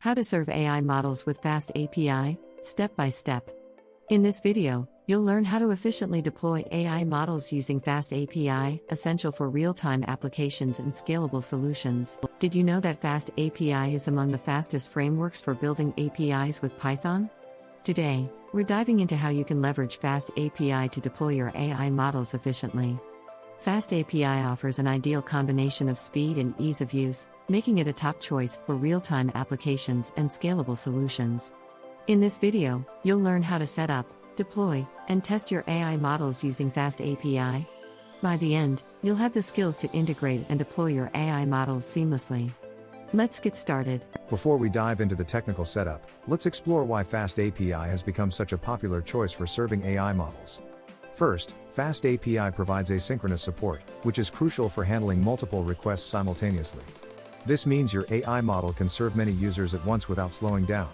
How to serve AI models with FastAPI, step by step. In this video, you'll learn how to efficiently deploy AI models using FastAPI, essential for real-time applications and scalable solutions. Did you know that FastAPI is among the fastest frameworks for building APIs with Python? Today, we're diving into how you can leverage FastAPI to deploy your AI models efficiently. FastAPI offers an ideal combination of speed and ease of use, making it a top choice for real-time applications and scalable solutions. In this video, you'll learn how to set up, deploy, and test your AI models using FastAPI. By the end, you'll have the skills to integrate and deploy your AI models seamlessly. Let's get started. Before we dive into the technical setup, let's explore why FastAPI has become such a popular choice for serving AI models. First, FastAPI provides asynchronous support, which is crucial for handling multiple requests simultaneously. This means your AI model can serve many users at once without slowing down.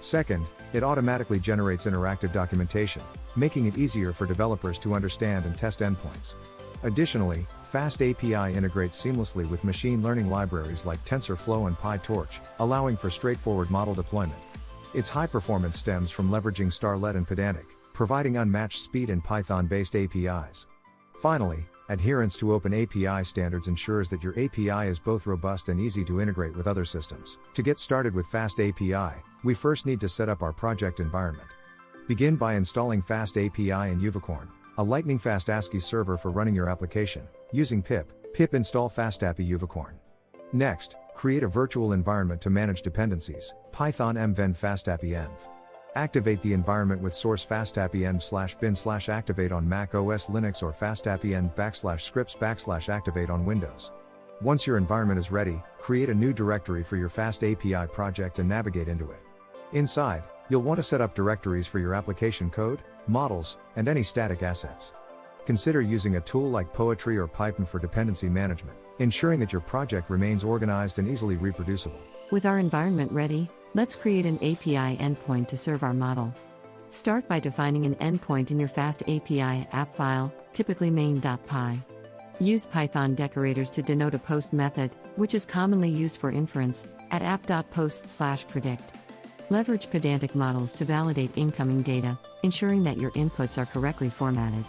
Second, it automatically generates interactive documentation, making it easier for developers to understand and test endpoints. Additionally, FastAPI integrates seamlessly with machine learning libraries like TensorFlow and PyTorch, allowing for straightforward model deployment. Its high performance stems from leveraging Starlet and Pedantic, providing unmatched speed in Python-based APIs. Finally, adherence to open API standards ensures that your API is both robust and easy to integrate with other systems. To get started with FastAPI, we first need to set up our project environment. Begin by installing FastAPI in Unicorn, a lightning-fast ASCII server for running your application, using pip install FastAPI Unicorn. Next, create a virtual environment to manage dependencies, Python mven FastAPI env. Activate the environment with source FastAPI env/bin/activate on Mac OS Linux or FastAPI env/scripts/activate on Windows. Once your environment is ready, create a new directory for your FastAPI project and navigate into it. Inside, you'll want to set up directories for your application code, models, and any static assets. Consider using a tool like Poetry or Python for dependency management, ensuring that your project remains organized and easily reproducible. With our environment ready, let's create an API endpoint to serve our model. Start by defining an endpoint in your FastAPI app file, typically main.py. Use Python decorators to denote a post method, which is commonly used for inference, at app.post/predict. Leverage pedantic models to validate incoming data, ensuring that your inputs are correctly formatted.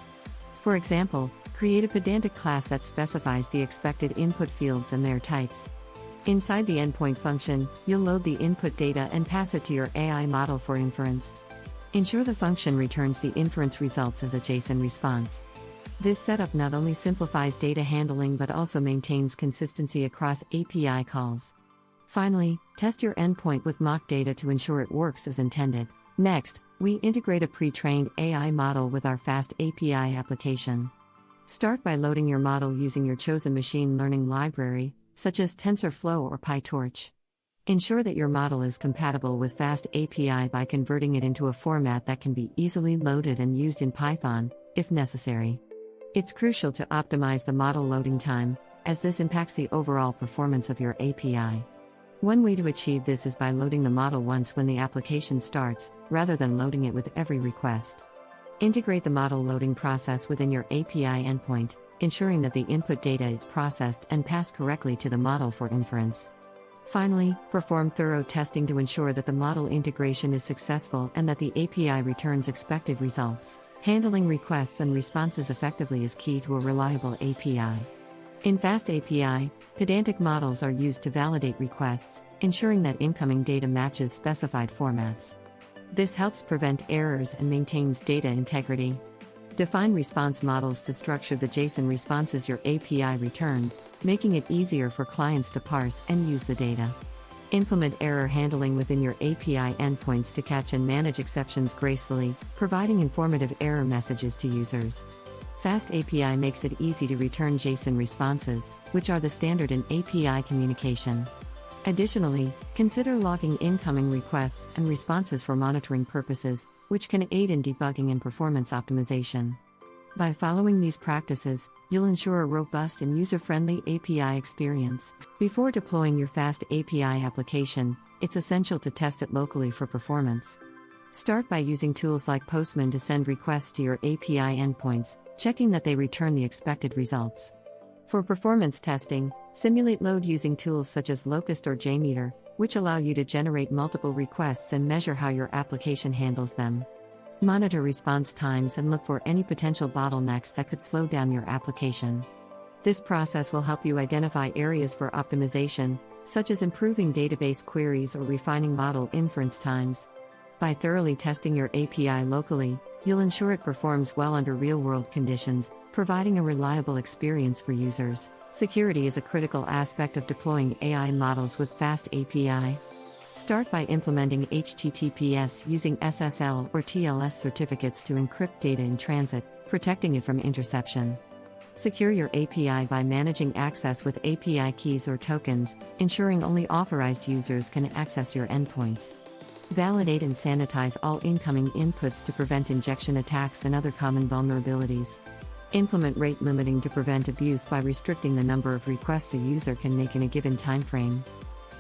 For example, create a pedantic class that specifies the expected input fields and their types. Inside the endpoint function, you'll load the input data and pass it to your AI model for inference. Ensure the function returns the inference results as a JSON response. This setup not only simplifies data handling but also maintains consistency across API calls. Finally, test your endpoint with mock data to ensure it works as intended. Next, we integrate a pre-trained AI model with our FastAPI application. Start by loading your model using your chosen machine learning library, such as TensorFlow or PyTorch. Ensure that your model is compatible with FastAPI by converting it into a format that can be easily loaded and used in Python, if necessary. It's crucial to optimize the model loading time, as this impacts the overall performance of your API. One way to achieve this is by loading the model once when the application starts, rather than loading it with every request. Integrate the model loading process within your API endpoint, ensuring that the input data is processed and passed correctly to the model for inference. Finally, perform thorough testing to ensure that the model integration is successful and that the API returns expected results. Handling requests and responses effectively is key to a reliable API. In FastAPI, pedantic models are used to validate requests, ensuring that incoming data matches specified formats. This helps prevent errors and maintains data integrity. Define response models to structure the JSON responses your API returns, making it easier for clients to parse and use the data. Implement error handling within your API endpoints to catch and manage exceptions gracefully, providing informative error messages to users. FastAPI makes it easy to return JSON responses, which are the standard in API communication. Additionally, consider logging incoming requests and responses for monitoring purposes, which can aid in debugging and performance optimization. By following these practices, you'll ensure a robust and user-friendly API experience. Before deploying your FastAPI application, it's essential to test it locally for performance. Start by using tools like Postman to send requests to your API endpoints, checking that they return the expected results. For performance testing, simulate load using tools such as Locust or JMeter, which allow you to generate multiple requests and measure how your application handles them. Monitor response times and look for any potential bottlenecks that could slow down your application. This process will help you identify areas for optimization, such as improving database queries or refining model inference times. By thoroughly testing your API locally, you'll ensure it performs well under real-world conditions, providing a reliable experience for users. Security is a critical aspect of deploying AI models with FastAPI. Start by implementing HTTPS using SSL or TLS certificates to encrypt data in transit, protecting it from interception. Secure your API by managing access with API keys or tokens, ensuring only authorized users can access your endpoints. Validate and sanitize all incoming inputs to prevent injection attacks and other common vulnerabilities. Implement rate limiting to prevent abuse by restricting the number of requests a user can make in a given timeframe.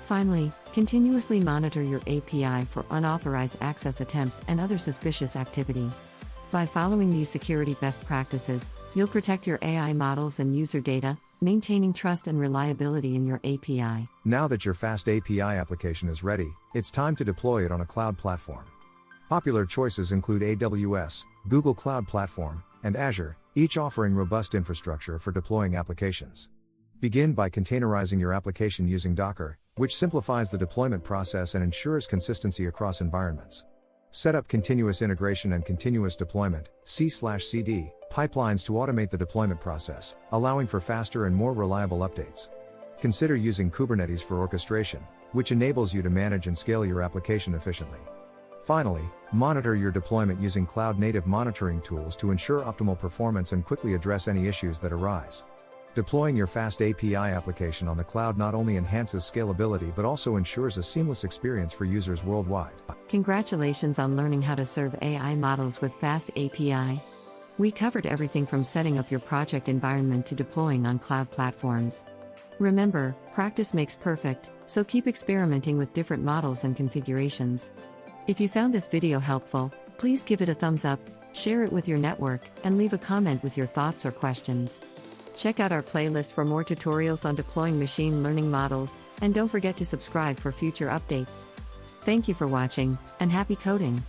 Finally, continuously monitor your API for unauthorized access attempts and other suspicious activity. By following these security best practices, you'll protect your AI models and user data, maintaining trust and reliability in your API. Now that your FastAPI application is ready, it's time to deploy it on a cloud platform. Popular choices include AWS, Google Cloud Platform, and Azure, each offering robust infrastructure for deploying applications. Begin by containerizing your application using Docker, which simplifies the deployment process and ensures consistency across environments. Set up continuous integration and continuous deployment (C/CD) pipelines to automate the deployment process, allowing for faster and more reliable updates. Consider using Kubernetes for orchestration, which enables you to manage and scale your application efficiently. Finally, monitor your deployment using cloud-native monitoring tools to ensure optimal performance and quickly address any issues that arise. Deploying your FastAPI application on the cloud not only enhances scalability but also ensures a seamless experience for users worldwide. Congratulations on learning how to serve AI models with FastAPI. We covered everything from setting up your project environment to deploying on cloud platforms. Remember, practice makes perfect, so keep experimenting with different models and configurations. If you found this video helpful, please give it a thumbs up, share it with your network, and leave a comment with your thoughts or questions. Check out our playlist for more tutorials on deploying machine learning models, and don't forget to subscribe for future updates. Thank you for watching, and happy coding!